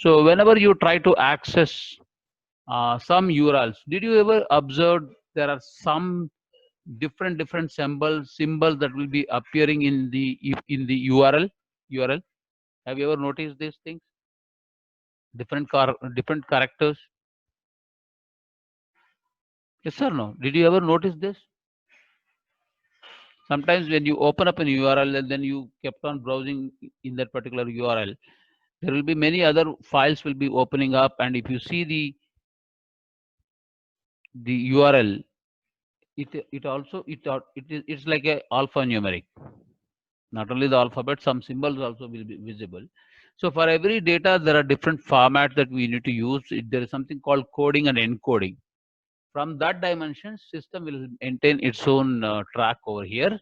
So whenever you try to access some URLs, did you ever observe there are some different symbols that will be appearing in the URL? Have you ever noticed these things? Different characters. Yes or no? Did you ever notice this? Sometimes when you open up an URL and then you kept on browsing in that particular URL, there will be many other files will be opening up, and if you see the URL, it's like a alphanumeric. Not only the alphabet, some symbols also will be visible. So for every data, there are different formats that we need to use. There is something called coding and encoding. From that dimension, system will maintain its own track over here.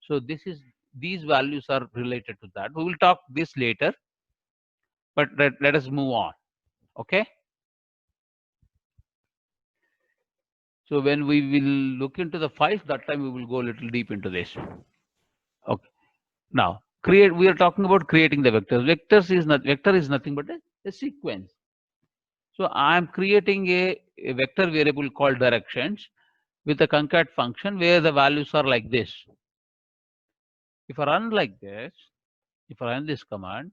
So these values are related to that. We will talk this later, but let us move on. Okay. So when we will look into the files, that time we will go a little deep into this. Okay. Now we are talking about creating the vectors. Vector is nothing but a sequence. So I am creating a vector variable called directions with a concat function where the values are like this. If I run like this, if I run this command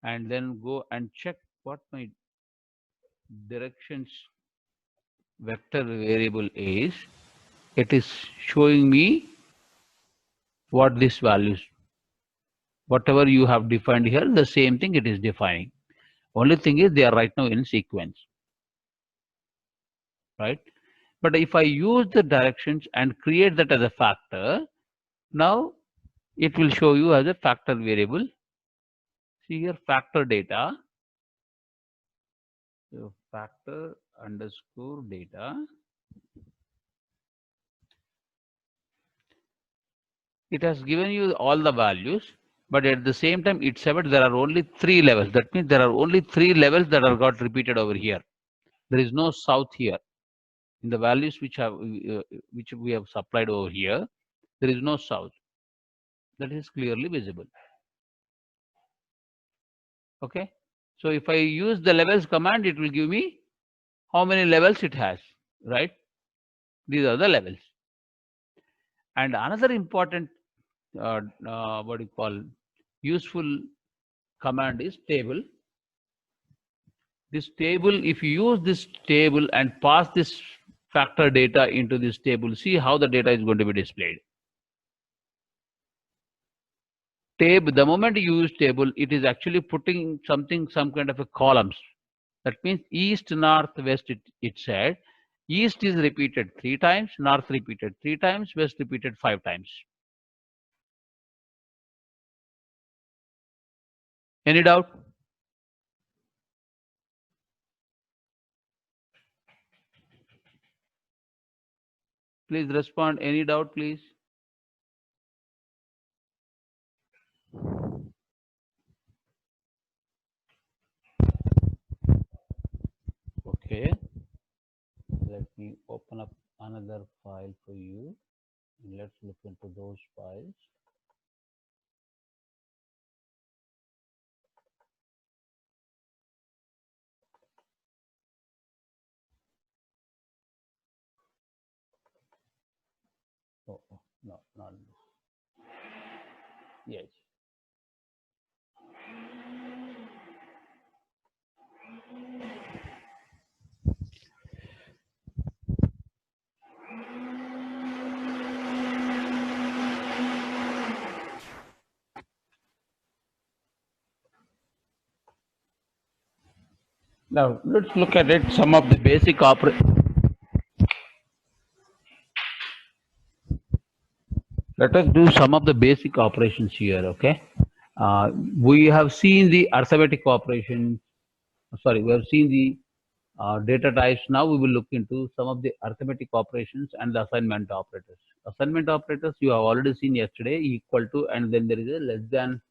and then go and check what my directions vector variable is, it is showing me what these values, whatever you have defined here, the same thing it is defining. Only thing is they are right now in sequence, right? But if I use the directions and create that as a factor, now it will show you as a factor variable. See here, factor data. So factor underscore data. It has given you all the values, but at the same time it said there are only 3 levels. That means there are only 3 levels that are got repeated over here. There is no south here. In the values which we have supplied over here, there is no south. That is clearly visible. Okay. So if I use the levels command, it will give me how many levels it has, right? These are the levels. And another important what you call useful command is table. This table, if you use this table and pass this factor data into this table, see how the data is going to be displayed. The moment you use table, it is actually putting some kind of a columns. That means east, north, west, it said. East is repeated 3 times, north repeated 3 times, west repeated 5 times. Any doubt? Please respond. Any doubt, please? Okay. Let me open up another file for you. Let's look into those files. Oh, no, not this. Yes. Now let's look at it. Some of the basic Let us do some of the basic operations here. Okay. We have seen the arithmetic operations. Sorry, we have seen the data types. Now we will look into some of the arithmetic operations and the assignment operators. Assignment operators you have already seen yesterday, equal to, and then there is a less than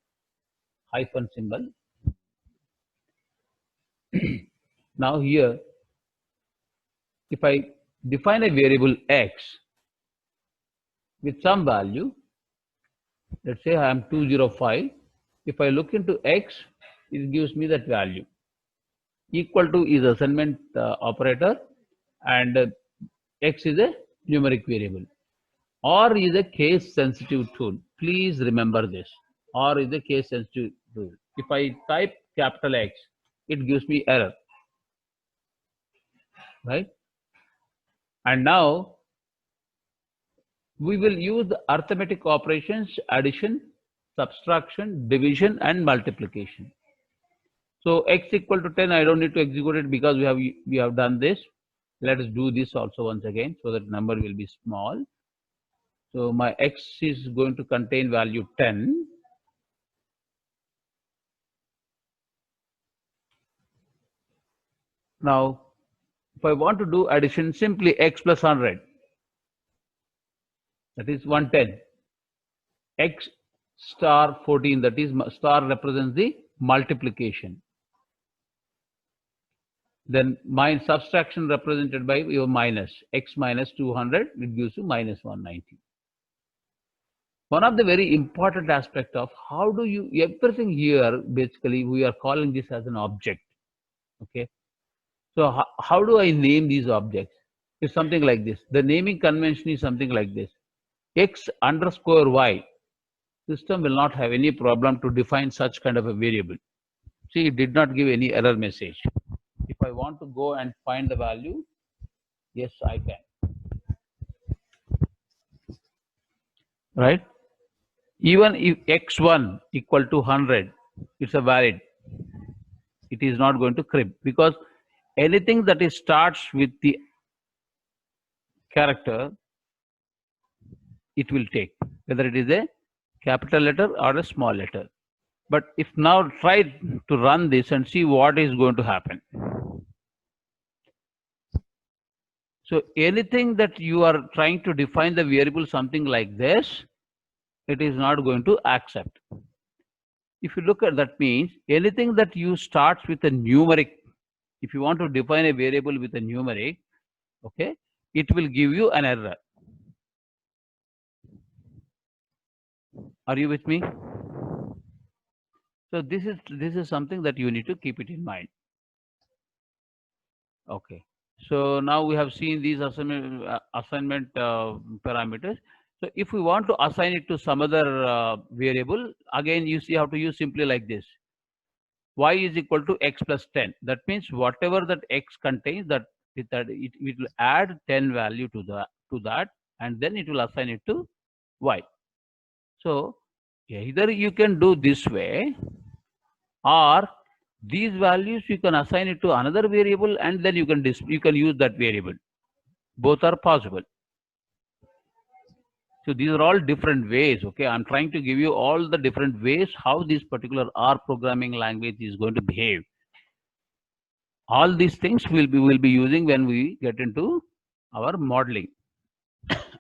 hyphen symbol. Now here, if I define a variable x with some value, let's say I am 205. If I look into x, it gives me that value. Equal to is assignment operator, and x is a numeric variable. OR is a case sensitive tool. Please remember this. OR is a case sensitive tool. If I type capital X, it gives me error, right? And now we will use the arithmetic operations: addition, subtraction, division, and multiplication. So x equal to 10, I don't need to execute it because we have done this. Let us do this also once again so that number will be small. So my x is going to contain value 10. Now, if I want to do addition, simply x plus 100, that is 110. X star 14, that is star represents the multiplication. Then my subtraction represented by your minus. X minus 200, it gives you minus 190. One of the very important aspect of how do you, everything here, basically we are calling this as an object. Okay. So how do I name these objects? It's something like this. The naming convention is something like this. X underscore y. System will not have any problem to define such kind of a variable. See, it did not give any error message. If I want to go and find the value, yes, I can. Right? Even if x1 equal to 100, it's a valid. It is not going to crib, because anything that is starts with the character, it will take, whether it is a capital letter or a small letter. But if now try to run this and see what is going to happen. So anything that you are trying to define the variable something like this, it is not going to accept. If you look at that, means anything that you starts with a numeric, if you want to define a variable with a numeric, okay, it will give you an error. Are you with me? So this is something that you need to keep it in mind. Okay. So now we have seen these assignment parameters. So if we want to assign it to some other variable, again you see how to use simply like this. Y is equal to x plus 10. That means whatever that x contains, that it will add 10 value to that, and then it will assign it to y. So either you can do this way, or these values you can assign it to another variable, and then you can use that variable. Both are possible. So these are all different ways. Okay, I'm trying to give you all the different ways how this particular R programming language is going to behave. All these things we'll be using when we get into our modeling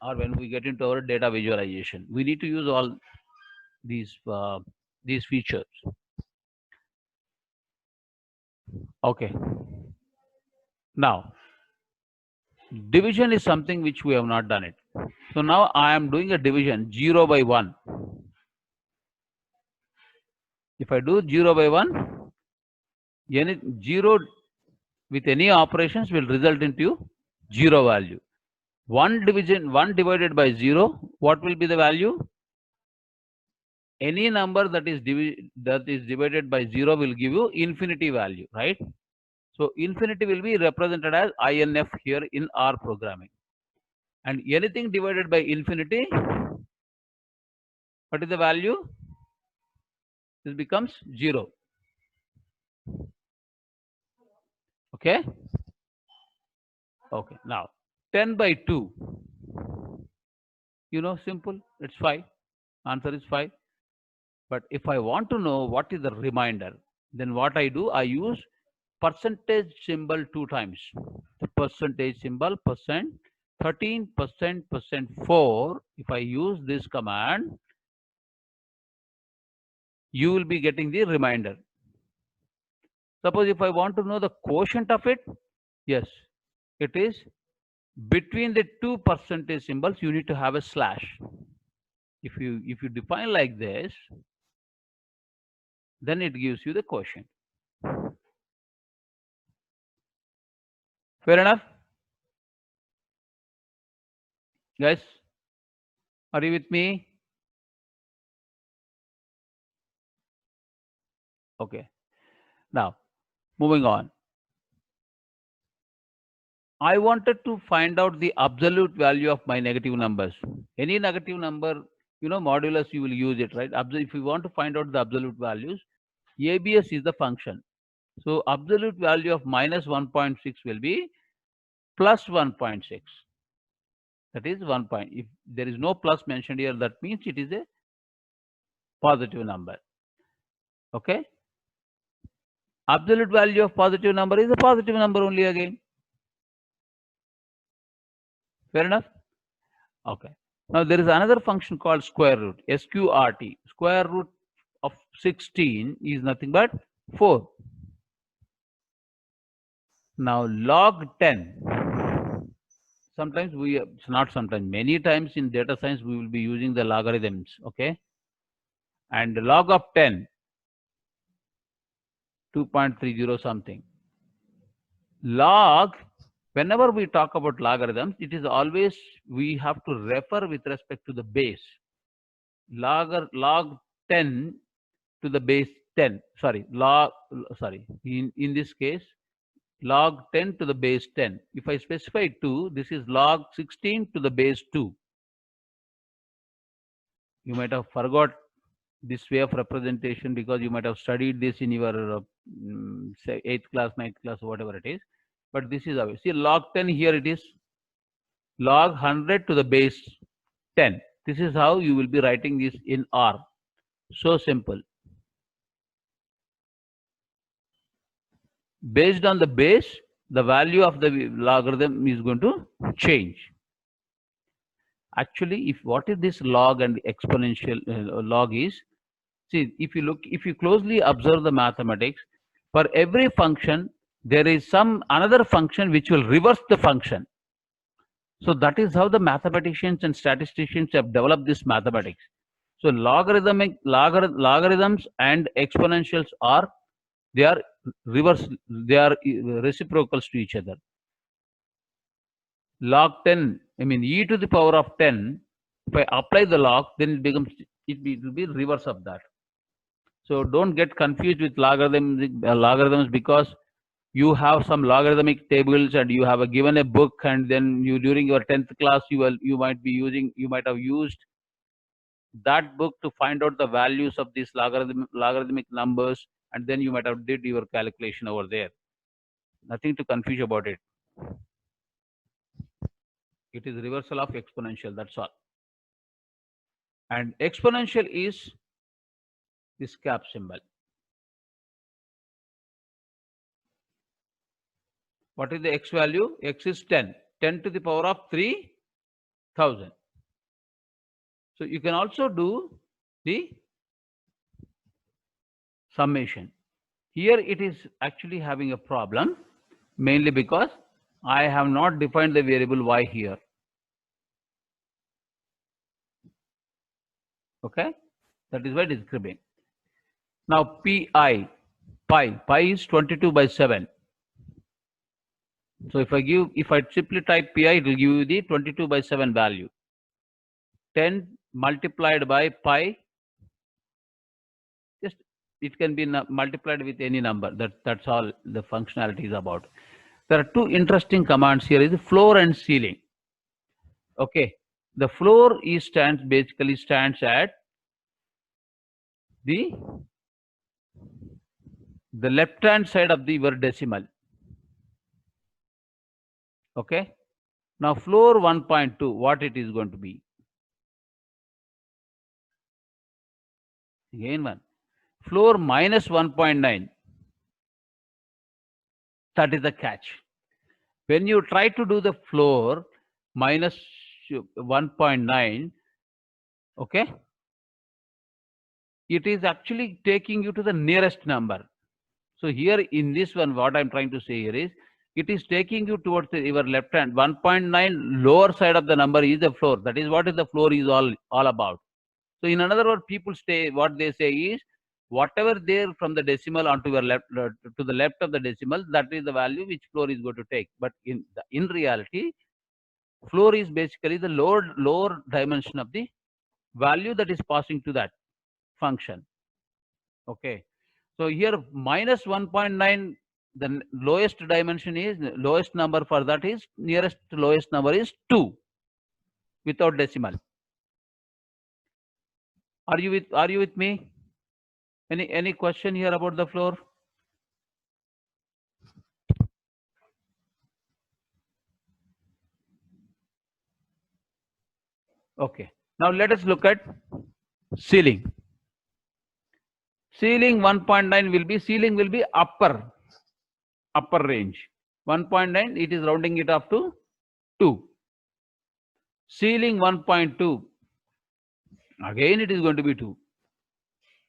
or when we get into our data visualization. We need to use all these features. Okay. Now, division is something which we have not done it. So now I am doing a division 0 by 1. If I do 0 by 1, any 0 with any operations will result into 0 value. 1 divided by 0, what will be the value? Any number that is divided by 0 will give you infinity value, right? So infinity will be represented as INF here in R programming. And anything divided by infinity, what is the value? This becomes 0. Okay. Okay. Now 10 by 2. Simple. It's 5. Answer is 5. But if I want to know what is the remainder, then what I do, I use percentage symbol 2 times. The percentage symbol, percent, 13%, percent 4. If I use this command, you will be getting the remainder. Suppose if I want to know the quotient of it, yes, it is between the 2 percentage symbols, you need to have a slash. If you define like this, Then it gives you the quotient. Fair enough? Guys, are you with me? Okay. Now, moving on. I wanted to find out the absolute value of my negative numbers. Any negative number, modulus, you will use it, right? If you want to find out the absolute values, ABS is the function. So absolute value of minus 1.6 will be plus 1.6. That is 1 point. If there is no plus mentioned here, that means it is a positive number. Okay? Absolute value of positive number is a positive number only again. Fair enough? Okay. Now there is another function called square root, SQRT. Square root of 16 is nothing but 4. Now log 10. Sometimes not sometimes, many times in data science we will be using the logarithms. Okay. And log of 10, 2.30 something. Log, whenever we talk about logarithms, it is always we have to refer with respect to the base. Log 10 to the base 10. In this case, log 10 to the base 10. If I specify 2, this is log 16 to the base 2. You might have forgot this way of representation because you might have studied this in your say 8th class, 9th class, whatever it is. But this is how. See, log 10 here it is log 100 to the base 10. This is how you will be writing this in R. So simple. Based on the base, the value of the logarithm is going to change. Actually, what is this log and exponential log is? See, if you closely observe the mathematics, for every function there is another function which will reverse the function. So that is how the mathematicians and statisticians have developed this mathematics. So logarithms and exponentials are reciprocals to each other. Log 10, e to the power of 10, if I apply the log, then it will be reverse of that. So don't get confused with logarithms because you have some logarithmic tables and you have given a book, and then during your 10th class you might have used that book to find out the values of these logarithmic numbers, and then you might have did your calculation over there. Nothing to confuse about it. It is reversal of exponential, that's all. And exponential is this cap symbol. What is the x value? X is 10. 10 to the power of 3000. So you can also do the summation. Here it is actually having a problem, mainly because I have not defined the variable y here. Okay, that is why it is cribbing. Now pi is 22 by 7. So if I simply type pi, it will give you the 22 by 7 value. 10 multiplied by pi, just it can be multiplied with any number. That's all the functionality is about. There are two interesting commands here: is floor and ceiling. Okay, the floor basically stands at the left hand side of your decimal. Okay, now floor 1.2, what it is going to be? Again one. Floor minus 1.9. That is the catch. When you try to do the floor minus 1.9, okay, it is actually taking you to the nearest number. So here in this one, what I'm trying to say here is, it is taking you towards your left hand. 1.9 lower side of the number is the floor. That is what is the floor is all about. So in another word, what they say is, whatever there from the decimal onto your left, to the left of the decimal, that is the value which floor is going to take. But in reality, floor is basically the lower dimension of the value that is passing to that function. Okay. So here minus 1.9, the lowest dimension is, lowest number for that is, nearest lowest number is 2 without decimal. Are you with me? Any question here about the floor? Okay. Now let us look at ceiling. Ceiling 1.9 will be, ceiling will be upper range. 1.9, it is rounding it up to 2. Ceiling 1.2, again it is going to be 2.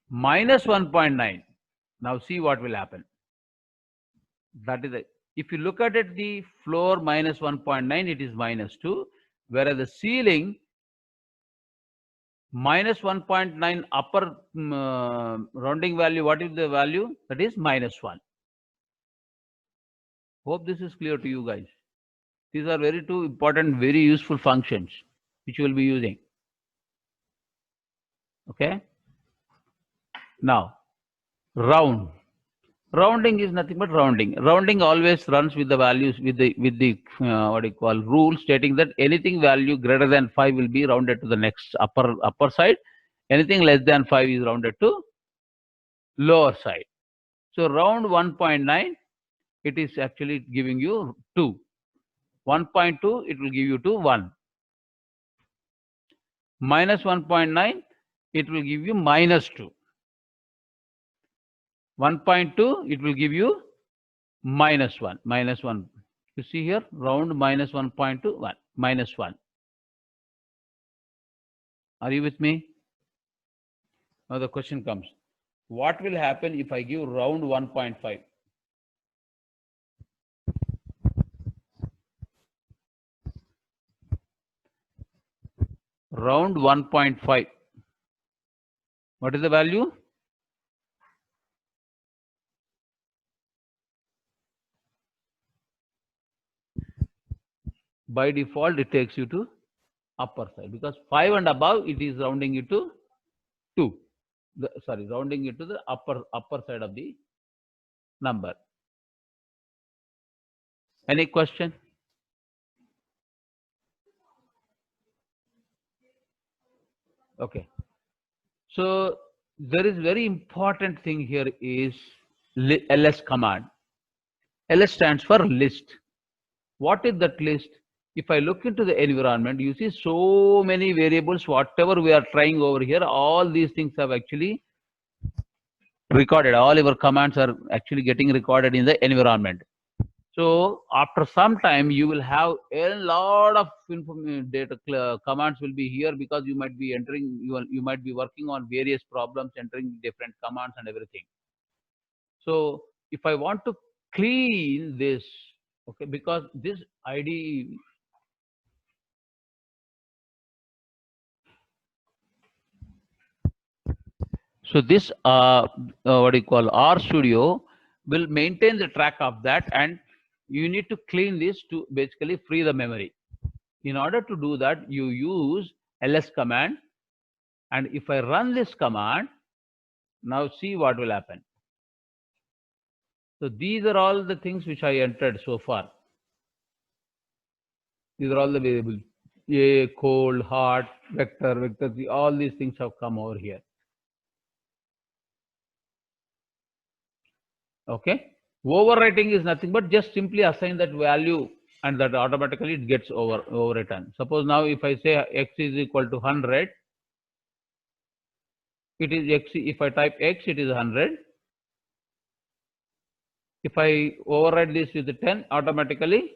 Minus 1.9. Now see what will happen. That is it. If you look at it, the floor minus 1.9, it is minus 2, whereas the ceiling minus 1.9 upper rounding value, what is the value? That is minus 1. Hope this is clear to you guys. These are very two important, very useful functions which you will be using. Okay. Now, round. Rounding is nothing but rounding. Rounding always runs with the values, with the what you call rule stating that anything value greater than 5 will be rounded to the next upper side. Anything less than 5 is rounded to lower side. So round 1.9, it is actually giving you 2. 1.2, it will give you to 1. Minus 1.9, it will give you minus 2. 1.2, it will give you minus 1. Minus 1. You see here, round minus 1.2, 1, minus 1. Are you with me? Now the question comes, what will happen if I give round 1.5? Round 1.5. What is the value? By default, it takes you to upper side, because 5 and above, it is rounding it to 2. Rounding it to the upper side of the number. Any question? Okay. So there is very important thing here is ls command. Ls stands for list. What is that list? If I look into the environment, you see so many variables, whatever we are trying over here, all these things have actually recorded. All our commands are actually getting recorded in the environment. So after some time, you will have a lot of data commands will be here, because you might be entering, you might be working on various problems, entering different commands and everything. So if I want to clean this, okay, because this ID, so this what do you call, RStudio will maintain the track of that, and you need to clean this to basically free the memory. In order to do that, you use ls command, and if I run this command, now see what will happen. So these are all the things which I entered so far. These are all the variables: a, cold, hot, vector, all these things have come over here. Okay. Overwriting is nothing but just simply assign that value, and that automatically it gets overwritten. Suppose now if I say x is equal to 100, it is x. If I type x, it is 100. If I override this with the 10, automatically,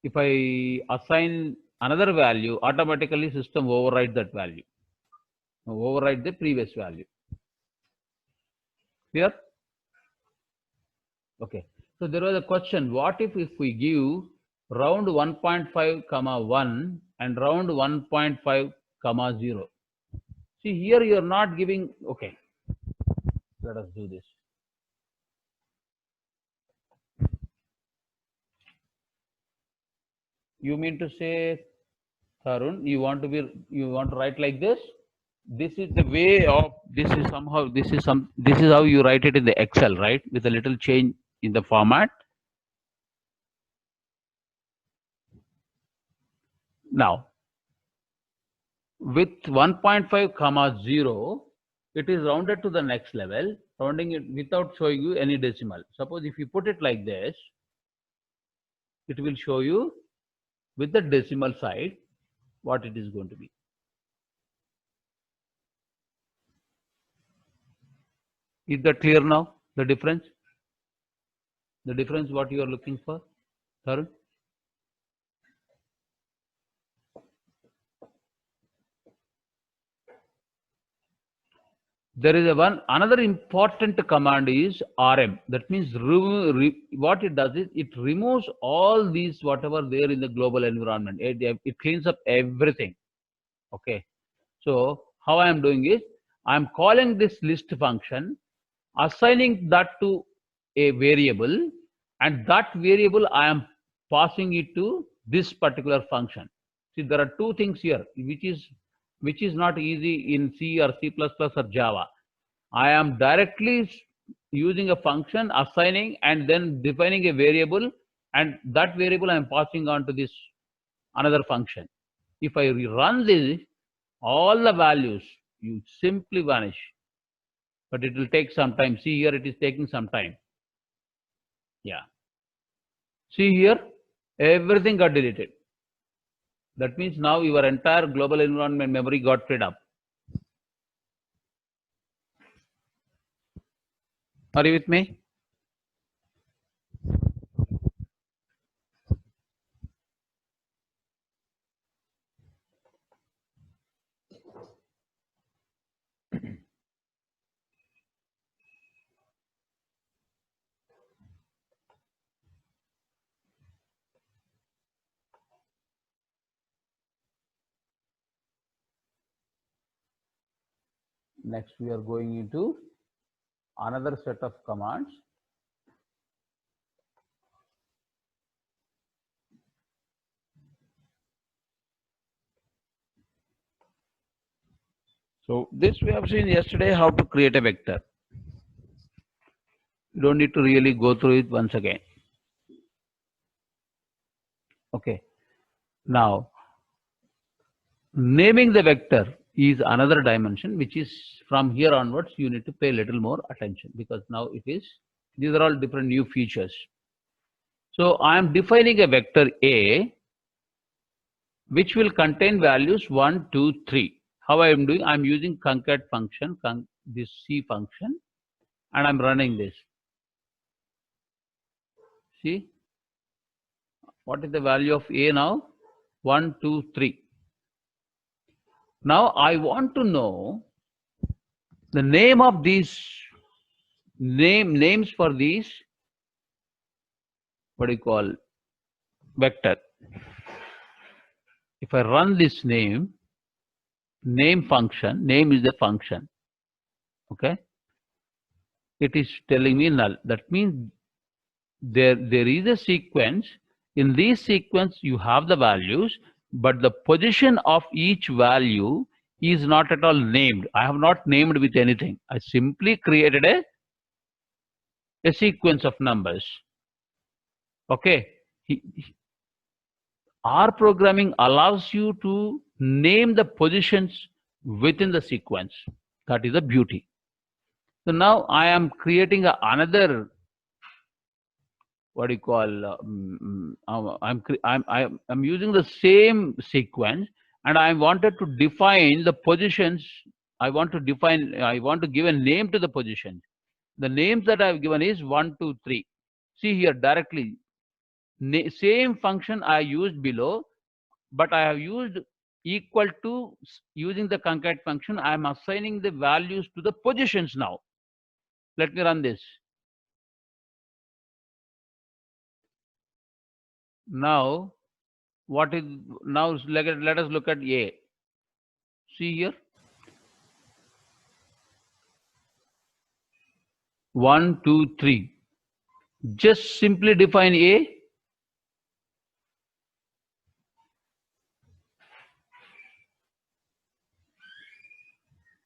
if I assign another value, automatically system overrides that value, override the previous value. Clear? Okay. So there was a question, what if we give round 1.5 comma 1 and round 1.5 comma 0? See here, you are not giving, okay, Let us do this. You mean to say, Tarun, you want to write like this? This is the way of, this is how you write it in the Excel, right? With a little change in the format. Now, with 1.5 comma 0, it is rounded to the next level, rounding it without showing you any decimal. Suppose if you put it like this, it will show you with the decimal side what it is going to be. Is that clear now? The difference? The difference what you are looking for? Tarun? There is another important command is rm. That means what it does is it removes all these whatever there in the global environment. It cleans up everything. Okay. So how I am doing is I am calling this list function, assigning that to a variable, and that variable I am passing it to this particular function. See, there are two things here, which is not easy in C or C++ or Java. I am directly using a function, assigning, and then defining a variable, and that variable I am passing on to this another function. If I run this, all the values you simply vanish, but it will take some time. See here, it is taking some time. Yeah. See here, everything got deleted. That means now your entire global environment memory got freed up. Are you with me? Next, we are going into another set of commands. So this we have seen yesterday how to create a vector. You don't need to really go through it once again. Okay. Now, naming the vector is another dimension, which is from here onwards, you need to pay a little more attention, because now these are all different new features. So I am defining a vector A, which will contain values 1, 2, 3. How I am doing? I am using concat function, this C function, and I'm running this. See, what is the value of A now? 1, 2, 3. Now I want to know the name of these names for these, what do you call, vector. If I run this name function, name is the function. Okay. It is telling me null. That means there is a sequence. In this sequence, you have the values, but the position of each value is not at all named. I have not named with anything. I simply created a sequence of numbers. Okay. R programming allows you to name the positions within the sequence. That is the beauty. So now I am creating another, what do you call, I'm using the same sequence, and I wanted to define the positions. I want to give a name to the position. The names that I have given is 1, 2, 3. See here directly, same function I used below, but I have used equal to using the concat function. I am assigning the values to the positions now. Let me run this. Now, let us look at A. See here. 1, 2, 3. Just simply define A.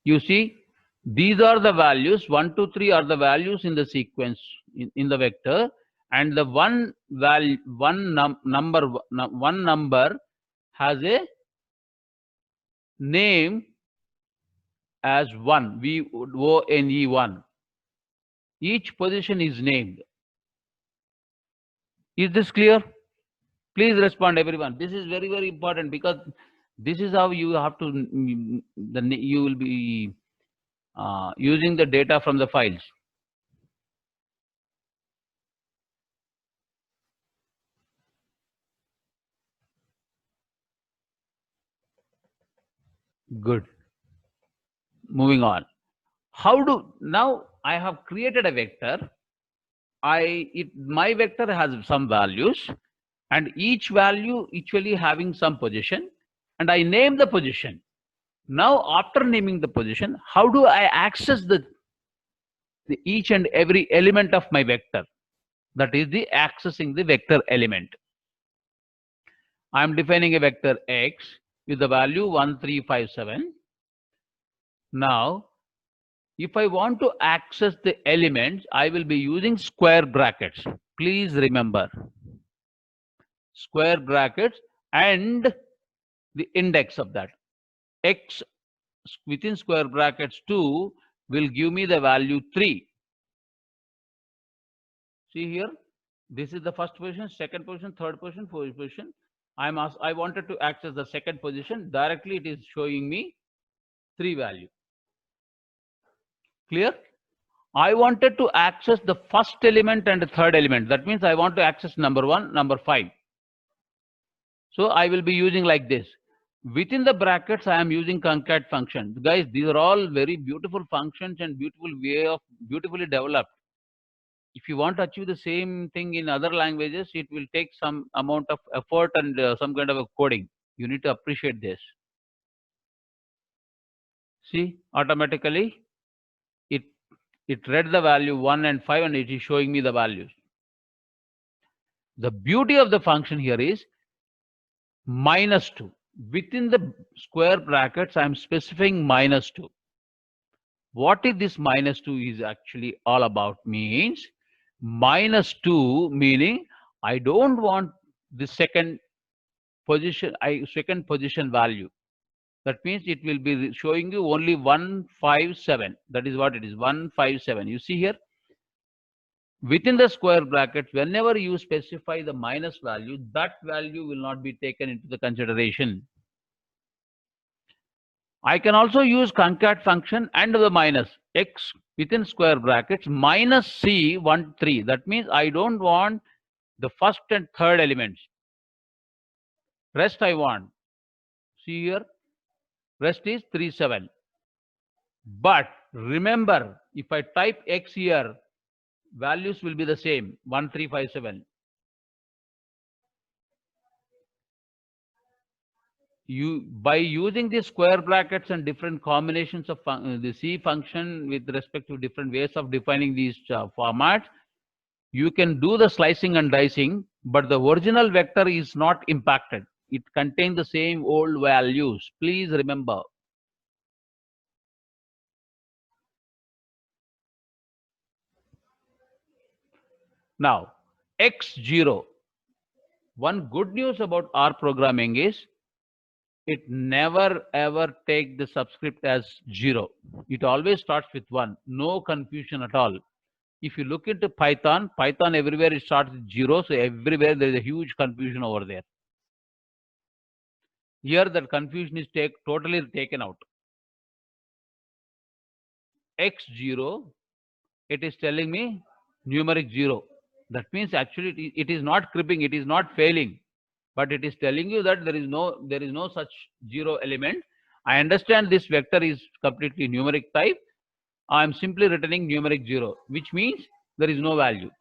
You see, these are the values. 1, 2, 3 are the values in the sequence in the vector, and the one number has a name as 1, VONE 1. Each position is named. Is this clear? Please respond, everyone. This is very, very important, because this is how you have to, you will be using the data from the files. Good. Moving on. Now I have created a vector. My vector has some values, and each value actually having some position, and I name the position. Now, after naming the position, how do I access the each and every element of my vector? That is the accessing the vector element. I am defining a vector x with the value 1357. Now, if I want to access the elements, I will be using square brackets. Please remember, square brackets and the index of that. X within square brackets 2 will give me the value 3. See here, this is the first position, second position, third position, fourth position. I wanted to access the second position. Directly it is showing me 3 value. Clear? I wanted to access the first element and the third element. That means I want to access number 1, number 5. So I will be using like this. Within the brackets, I am using concat function. Guys, these are all very beautiful functions and beautifully developed. If you want to achieve the same thing in other languages, it will take some amount of effort and some kind of a coding. You need to appreciate this. See, automatically it read the value 1 and 5, and it is showing me the values. The beauty of the function here is -2. Within the square brackets, I am specifying -2. What is this -2 is actually all about? Means -2 meaning I don't want the second position value. That means it will be showing you only 157. That is what it is, 157. You see here, within the square brackets, whenever you specify the minus value, that value will not be taken into the consideration. I can also use concat function and the minus x within square brackets minus c 1 3. That means I don't want the first and third elements. Rest I want. See here, rest is 3 7. But remember, if I type x here, values will be the same, 1 3 5 7. By using the square brackets and different combinations of the C function with respect to different ways of defining these formats, you can do the slicing and dicing, but the original vector is not impacted. It contains the same old values. Please remember. Now, x0. One good news about R programming is it never ever take the subscript as 0. It always starts with 1. No confusion at all. If you look into Python everywhere it starts with 0. So everywhere there is a huge confusion over there. Here that confusion is totally taken out. x0, it is telling me numeric 0. That means actually it is not cribbing, it is not failing, but it is telling you that there is no such 0 element. I understand this vector is completely numeric type. I am simply returning numeric 0, which means there is no value.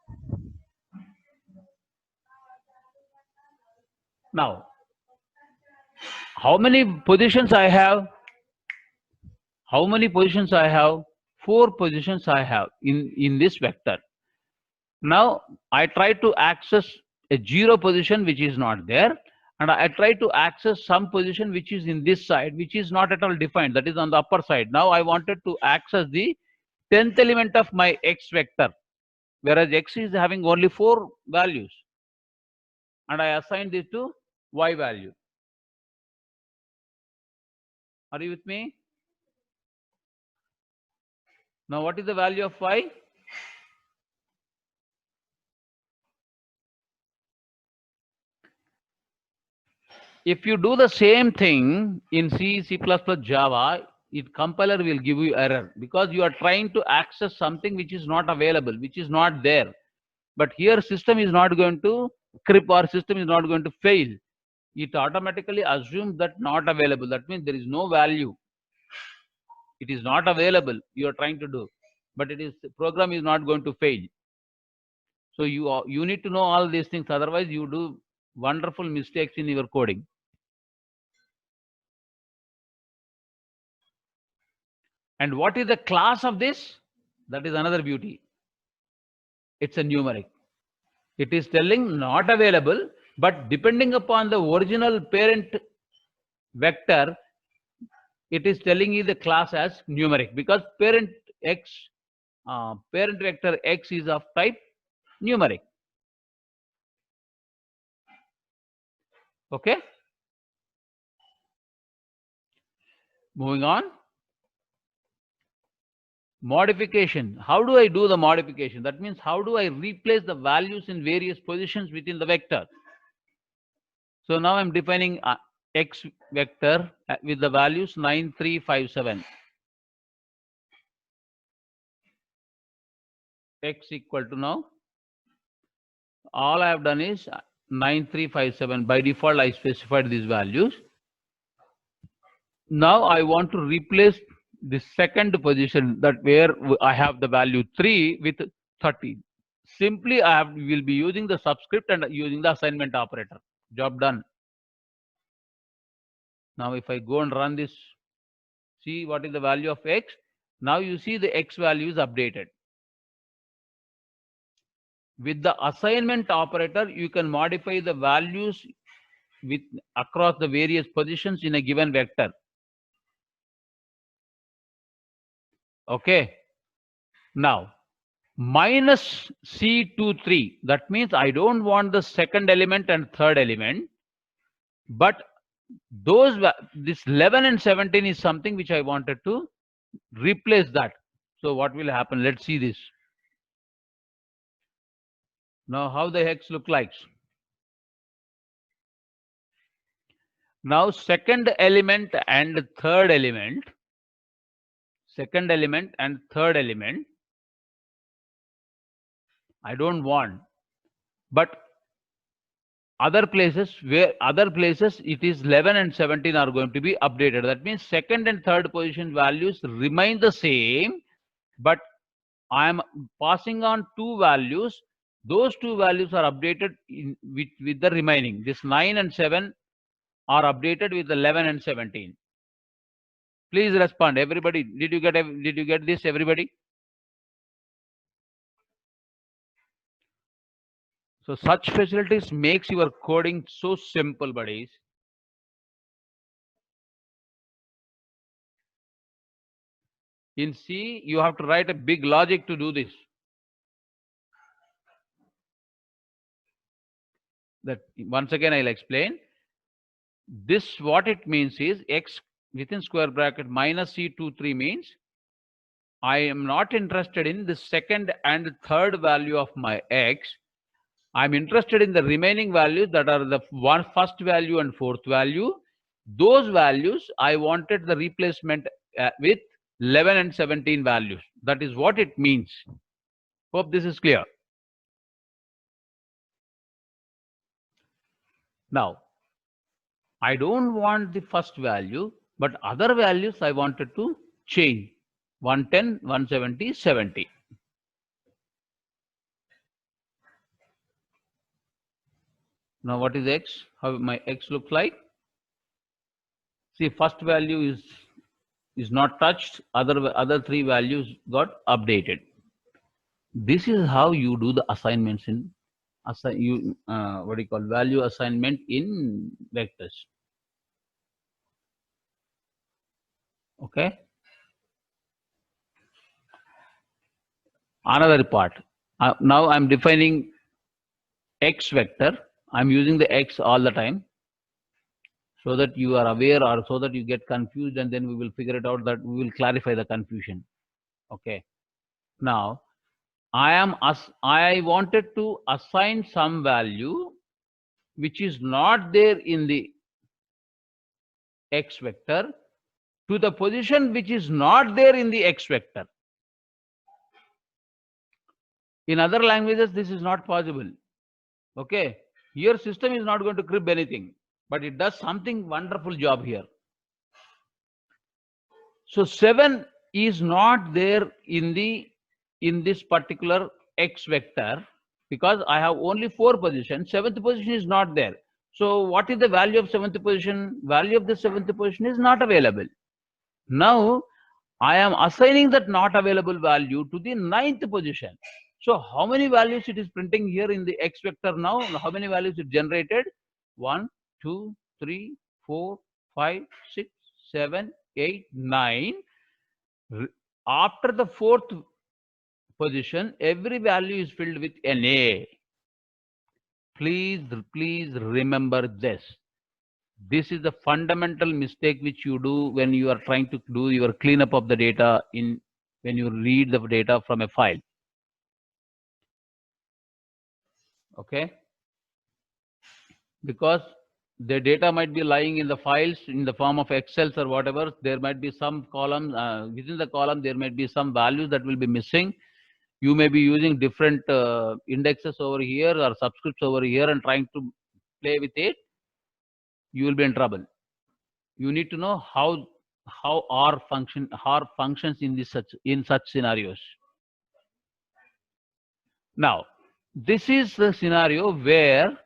Now, how many positions I have? How many positions I have? 4 positions I have in this vector. Now I try to access a 0 position which is not there, and I try to access some position which is in this side, which is not at all defined, that is on the upper side. Now I wanted to access the 10th element of my x vector, whereas x is having only 4 values, and I assign this to y value. Are you with me? Now what is the value of y? If you do the same thing in C, C++, Java, compiler will give you error because you are trying to access something which is not available, which is not there. But here system is not going to crip, or system is not going to fail. It automatically assumes that not available. That means there is no value. It is not available. You are trying to do, but program is not going to fail. So you need to know all these things. Otherwise, you do wonderful mistakes in your coding. And what is the class of this? That is another beauty. It's a numeric. It is telling not available, but depending upon the original parent vector, it is telling you the class as numeric, because parent vector x is of type numeric. Okay. Moving on. Modification. How do I do the modification? That means how do I replace the values in various positions within the vector? So now I'm defining x vector with the values 9, 3, 5, 7. X equal to, now all I have done is 9, 3, 5, 7. By default, I specified these values. Now I want to replace the second position, that where I have the value 3 with 13. Simply will be using the subscript and using the assignment operator. Job done. Now if I go and run this, see what is the value of x. Now you see the x value is updated. With the assignment operator, you can modify the values across the various positions in a given vector. Okay. Now minus C23, that means I don't want the second element and third element, but this 11 and 17 is something which I wanted to replace that. So what will happen? Let's see this. Now how the hex look like? Now second element and third element, I don't want, but other places it is 11 and 17 are going to be updated. That means second and third position values remain the same, but I am passing on 2 values. Those 2 values are updated with the remaining. This 9 and 7 are updated with 11 and 17. Please respond, everybody. Did you get this, everybody? So such facilities makes your coding so simple, buddies. In C, you have to write a big logic to do this. That once again I'll explain. This what it means is x within square bracket minus C23 means I am not interested in the second and third value of my x. I'm interested in the remaining values, that are the first value and fourth value. Those values I wanted the replacement with 11 and 17 values. That is what it means. Hope this is clear. Now, I don't want the first value, but other values I wanted to change. 110, 170, 70. Now what is x? How my x looks like? See, first value is is not touched, other three values got updated. This is how you do the assignments in what do you call value assignment in vectors. Okay. Another part. Now I'm defining x vector. I'm using the x all the time, so that you are aware, or so that you get confused, and then we will figure it out, that we will clarify the confusion. Okay. Now I wanted to assign some value which is not there in the x vector to the position which is not there in the x vector. In other languages, this is not possible. Okay. Your system is not going to crib anything, but it does something wonderful job here. So 7 is not there in this particular x vector, because I have only 4 positions. 7th position is not there. So what is the value of 7th position? Value of the 7th position is not available. Now I am assigning that not available value to the 9th position. So how many values it is printing here in the x vector now? How many values it generated? 1, 2, 3, 4, 5, 6, 7, 8, 9. After the 4th position, every value is filled with NA. Please remember this. This is the fundamental mistake which you do when you are trying to do your cleanup of the data when you read the data from a file. Okay. Because the data might be lying in the files in the form of Excels or whatever. There might be some column, within the column there might be some values that will be missing. You may be using different indexes over here or subscripts over here and trying to play with it. You will be in trouble. You need to know how R functions in such scenarios. Now, this is the scenario where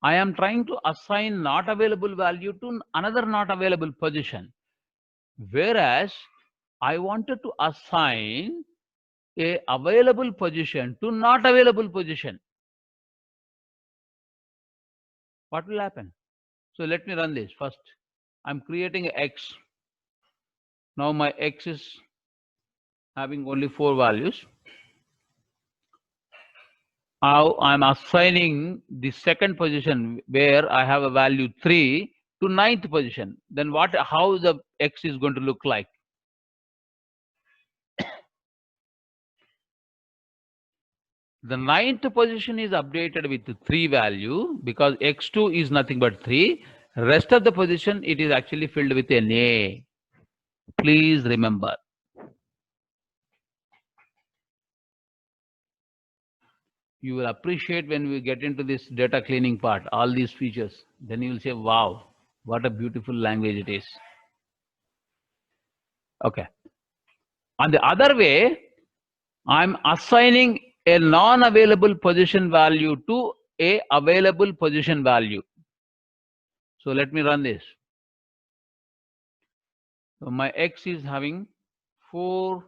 I am trying to assign not available value to another not available position, whereas I wanted to assign a available position to not available position. What will happen? So let me run this first. I'm creating X. Now my X is having only 4 values. Now I'm assigning the second position where I have a value 3 to 9th position. Then how the X is going to look like? The 9th position is updated with 3 value because X2 is nothing but 3. Rest of the position, it is actually filled with an A. Please remember. You will appreciate when we get into this data cleaning part, all these features. Then you will say, wow, what a beautiful language it is. Okay. On the other way, I'm assigning a non-available position value to a available position value. So let me run this. So my X is having 4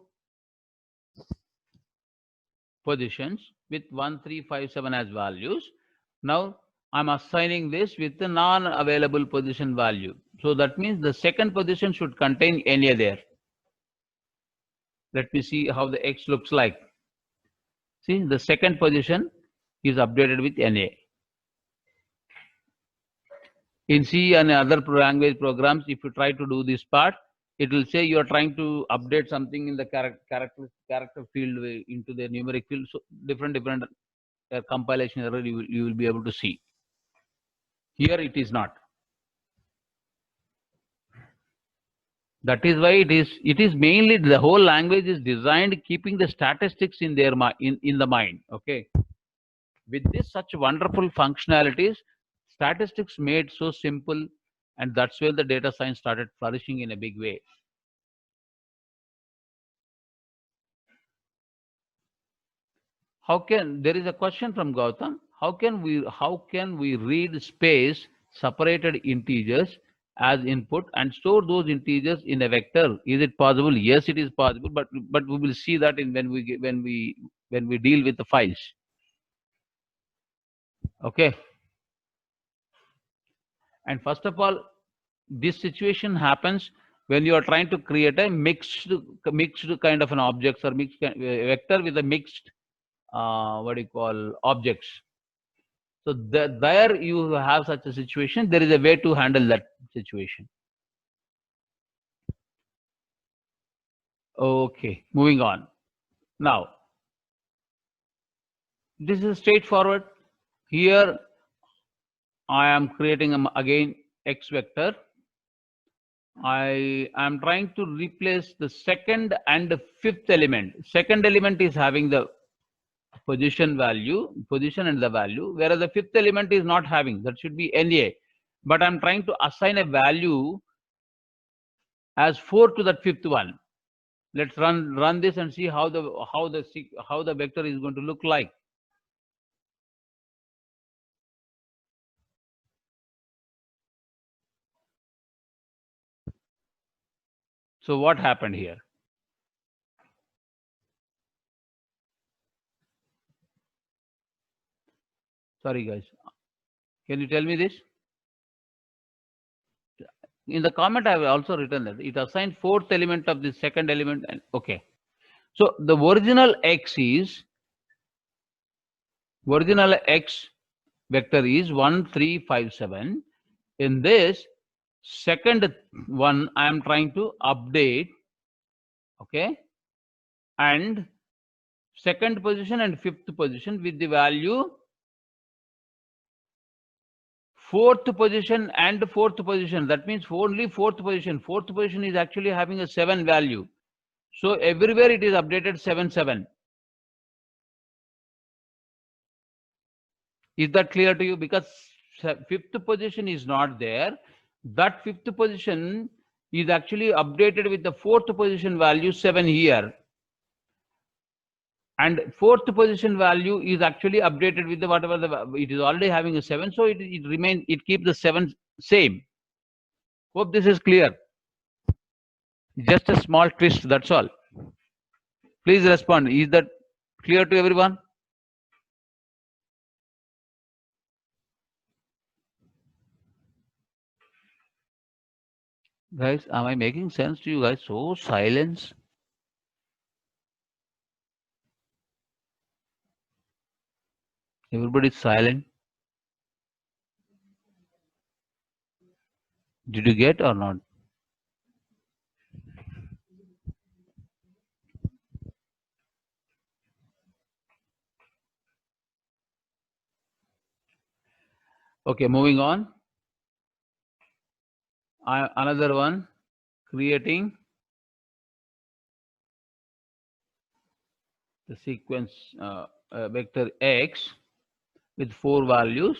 positions with 1, 3, 5, 7 as values. Now I'm assigning this with the non-available position value. So that means the second position should contain NA there. Let me see how the X looks like. See, the second position is updated with NA. In C and other language programs, if you try to do this part, it will say you are trying to update something in the character field into the numeric field. So different compilation error you will be able to see. Here it is not. That is why it is mainly the whole language is designed keeping the statistics in their in the mind. Okay. With this such wonderful functionalities, statistics made so simple, and that's where the data science started flourishing in a big way. There is a question from Gautam. How can we read space separated integers as input and store those integers in a vector. Is it possible? Yes, it is possible, but we will see that in when we deal with the files. Okay. And first of all, this situation happens when you are trying to create a mixed kind of an objects or mixed vector with a mixed what do you call objects. So there you have such a situation. There is a way to handle that situation. Okay, moving on. Now, this is straightforward. Here, I am creating again X vector. I am trying to replace the second and the fifth element. Second element is having the position and the value, whereas the fifth element is not having. That should be NA. But I'm trying to assign a value as 4 to that fifth one. Let's run this and see how the vector is going to look like. So what happened here? Sorry guys, can you tell me this? In the comment I have also written that it assigned fourth element of the second element. And okay, so the original X vector is 1 3 5 7. In this second one I am trying to update, okay, and second position and fifth position with the value fourth position and fourth position. That means only fourth position. Fourth position is actually having a 7 value. So everywhere it is updated 7 7. Is that clear to you? Because fifth position is not there. That fifth position is actually updated with the fourth position value 7 here. And fourth position value is actually updated with the whatever it is already having a 7. So it remains, it keeps the 7 same. Hope this is clear. Just a small twist, that's all. Please respond. Is that clear to everyone? Guys, am I making sense to you guys? So silence. Everybody is silent. Did you get or not? Okay, moving on. Another one, creating the sequence vector X with 4 values.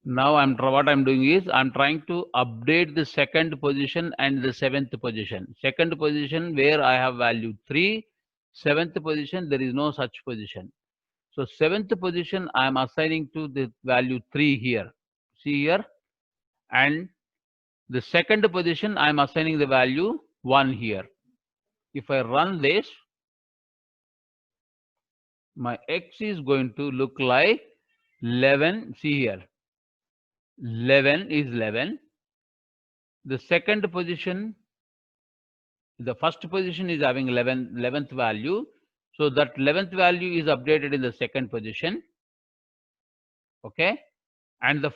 Now what I'm doing is I'm trying to update the second position and the seventh position. Second position where I have value 3, seventh position there is no such position. So seventh position I am assigning to the value 3 here. See here, and the second position I am assigning the value 1 here. If I run this, my X is going to look like 11. See here, 11 is 11. The second position, the first position is having 11th value. So that 11th value is updated in the second position. Okay. And the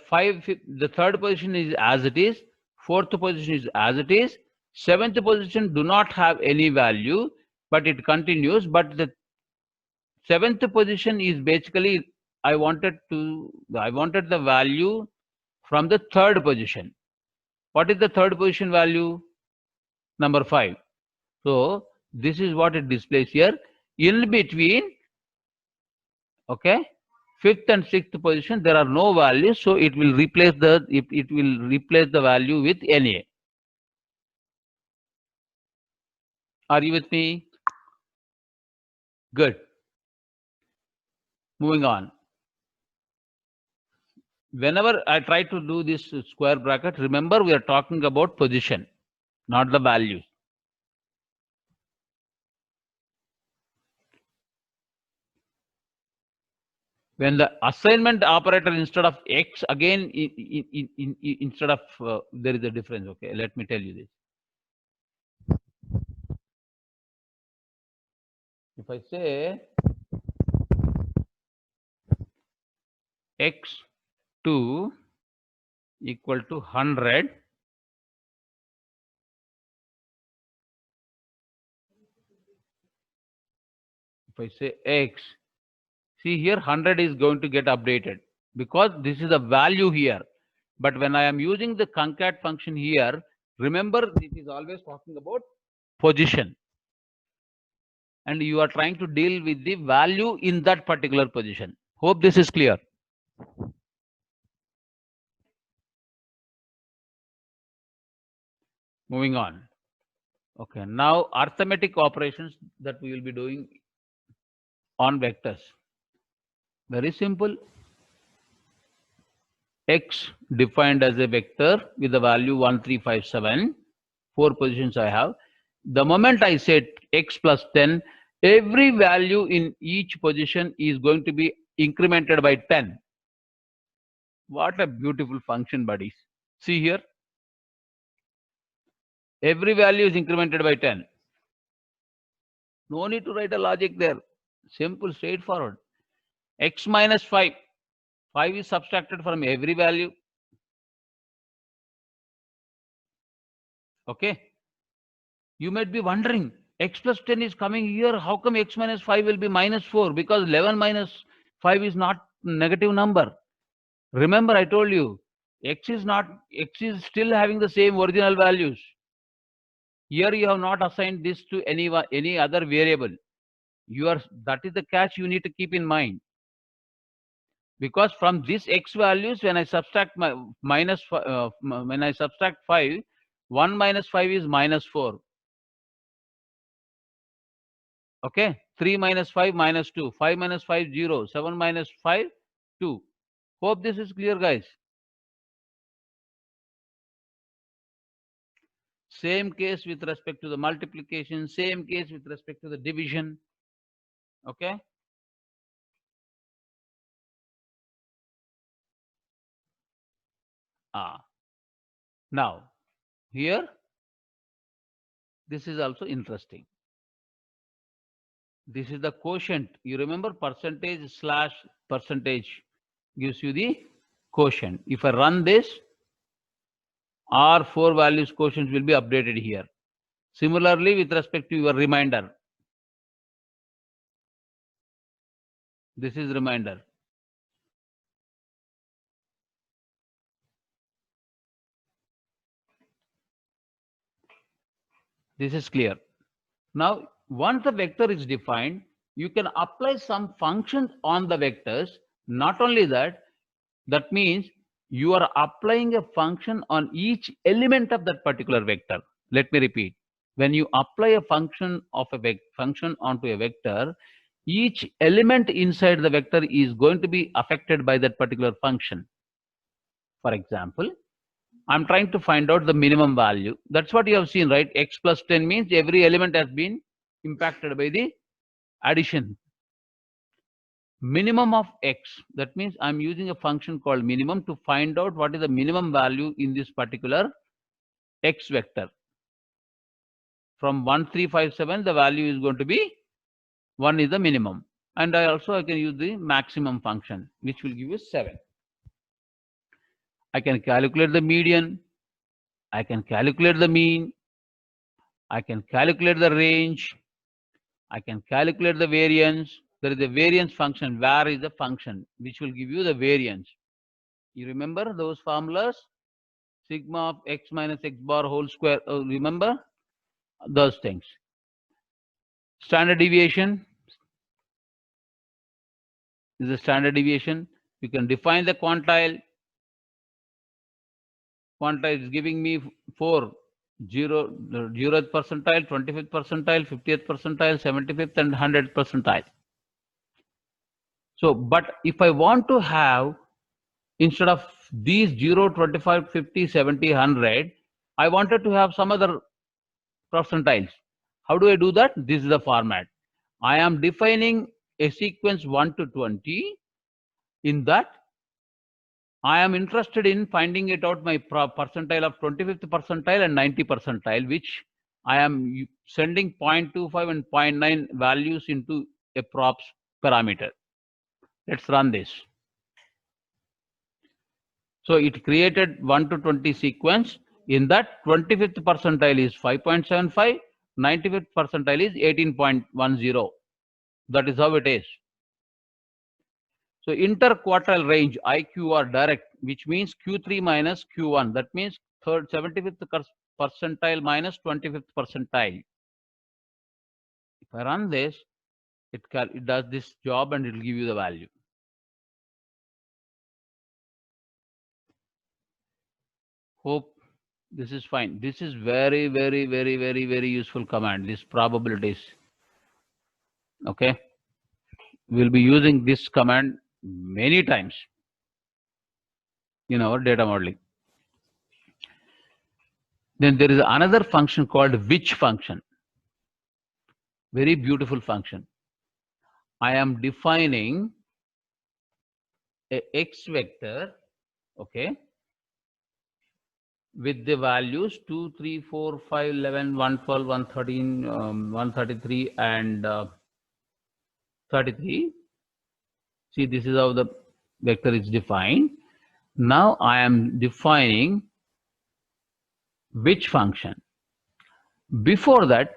third position is as it is. Fourth position is as it is. Seventh position do not have any value, but it continues. But the seventh position is basically I wanted the value from the third position. What is the third position value? Number 5. So this is what it displays here. In between, okay, fifth and sixth position there are no values, so it will replace the value with NA. Are you with me? Good. Moving on. whenever I try to do this square bracket, remember we are talking about position, not the value. When the assignment operator instead of X, again, instead of, there is a difference. Okay, let me tell you this. If I say X2 equal to 100, if I say X, see here 100 is going to get updated because this is a value here. But when I am using the concat function here, remember it is always talking about position. And you are trying to deal with the value in that particular position. Hope this is clear. Moving on. Okay, now arithmetic operations that we will be doing on vectors. Very simple. X defined as a vector with the value 1, 3, 5, 7. 4 positions I have. The moment I said X plus 10, every value in each position is going to be incremented by 10. What a beautiful function, buddies. See here. Every value is incremented by 10. No need to write a logic there. Simple, straightforward. X minus 5. 5 is subtracted from every value. Okay. You might be wondering, X plus 10 is coming here. How come X minus 5 will be minus 4? Because 11 minus 5 is not negative number. Remember, I told you, X is still having the same original values. Here you have not assigned this to any other variable. That is the catch you need to keep in mind. Because from this X values, when I subtract when I subtract 5, 1 minus 5 is minus 4. Okay, 3 minus 5 minus 2, 5 minus 5 0, 7 minus 5 2. Hope this is clear, guys. Same case with respect to the multiplication, same case with respect to the division. Okay. Now here, this is also interesting. This is the quotient. You remember percentage slash percentage gives you the quotient. If I run this, our 4 values quotients will be updated here. Similarly, with respect to your remainder, this is remainder. This is clear. Now, once the vector is defined, you can apply some functions on the vectors. Not only that, that means you are applying a function on each element of that particular vector. Let me repeat. When you apply a function of a function onto a vector, each element inside the vector is going to be affected by that particular function. For example, I'm trying to find out the minimum value. That's what you have seen, right? X plus 10 means every element has been impacted by the addition. Minimum of X, that means I'm using a function called minimum to find out what is the minimum value in this particular X vector. From 1, 3, 5, 7, the value is going to be 1 is the minimum. And I can use the maximum function, which will give you 7. I can calculate the median. I can calculate the mean. I can calculate the range. I can calculate the variance. There is a variance function. Var is the function which will give you the variance. You remember those formulas? Sigma of x minus x bar whole square. Remember those things. Standard deviation is the standard deviation. You can define the quantile. Quantile is giving me 4. 0th percentile, 25th percentile, 50th percentile, 75th and 100th percentile. So, but if I want to have instead of these 0, 25, 50, 70, 100, I wanted to have some other percentiles. How do I do that? This is the format. I am defining a sequence 1 to 20. In that, I am interested in finding it out my percentile of 25th percentile and 90 percentile, which I am sending 0.25 and 0.9 values into a props parameter. Let's run this. So it created 1 to 20 sequence. In that, 25th percentile is 5.75, 95th percentile is 18.10. That is how it is. So interquartile range IQR direct, which means Q3 minus Q1. That means 75th percentile minus 25th percentile. If I run this, it does this job and it will give you the value. Hope this is fine. This is very, very, very, very, very useful command. This probabilities. Okay. We'll be using this command many times in our data modeling. Then there is another function called which function. Very beautiful function. I am defining a x vector, okay, with the values 2, 3, 4, 5, 11, 112, 113, 133, and 33. See, this is how the vector is defined. Now I am defining which function. Before that,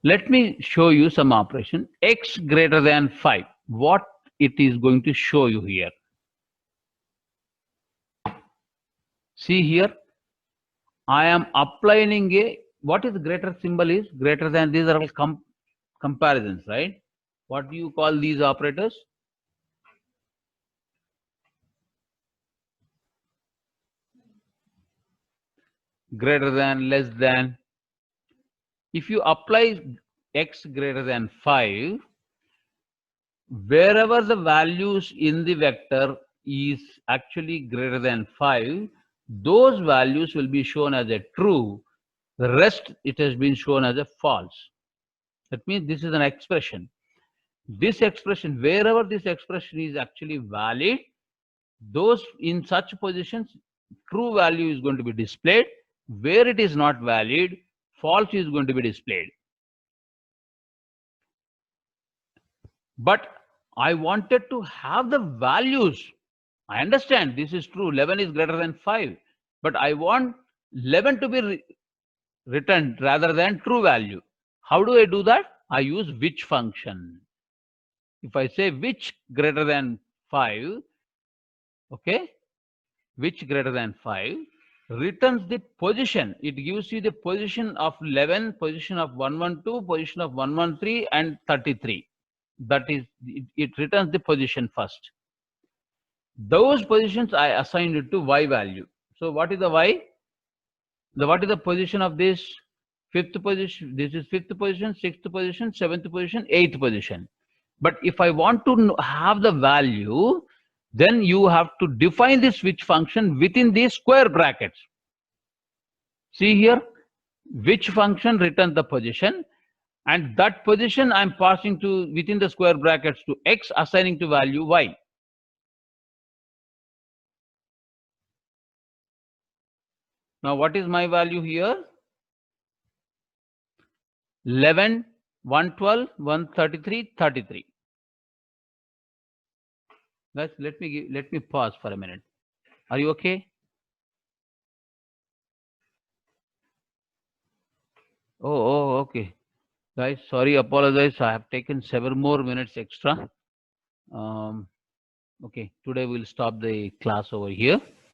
let me show you some operation. X greater than 5. What it is going to show you here. See here, I am applying a, what is the greater symbol is? Greater than, these are all comparisons, right? What do you call these operators? Greater than, less than. If you apply x greater than 5, wherever the values in the vector is actually greater than 5, those values will be shown as a true. The rest, it has been shown as a false. That means this is an expression. This expression, wherever this expression is actually valid, those in such positions, true value is going to be displayed. Where it is not valid, false is going to be displayed. But I wanted to have the values. I understand this is true, 11 is greater than 5, but I want 11 to be returned rather than true value. How do I do that? I use which function. If I say which greater than 5, okay, which greater than 5, returns the position. It gives you the position of 11, position of 112, position of 113, and 33. That is, it returns the position first. Those positions I assigned it to y value. So what is the y? What is the position of this? Fifth position. This is fifth position, sixth position, seventh position, eighth position. But if I want to have the value, then you have to define this which function within these square brackets. See here, which function returns the position, and that position I'm passing to within the square brackets to x, assigning to value y. Now what is my value here? 11, 112, 133, 33. Guys, let me pause for a minute. Are you okay? Oh, okay. Guys, sorry, apologize. I have taken several more minutes extra. Okay, today we'll stop the class over here.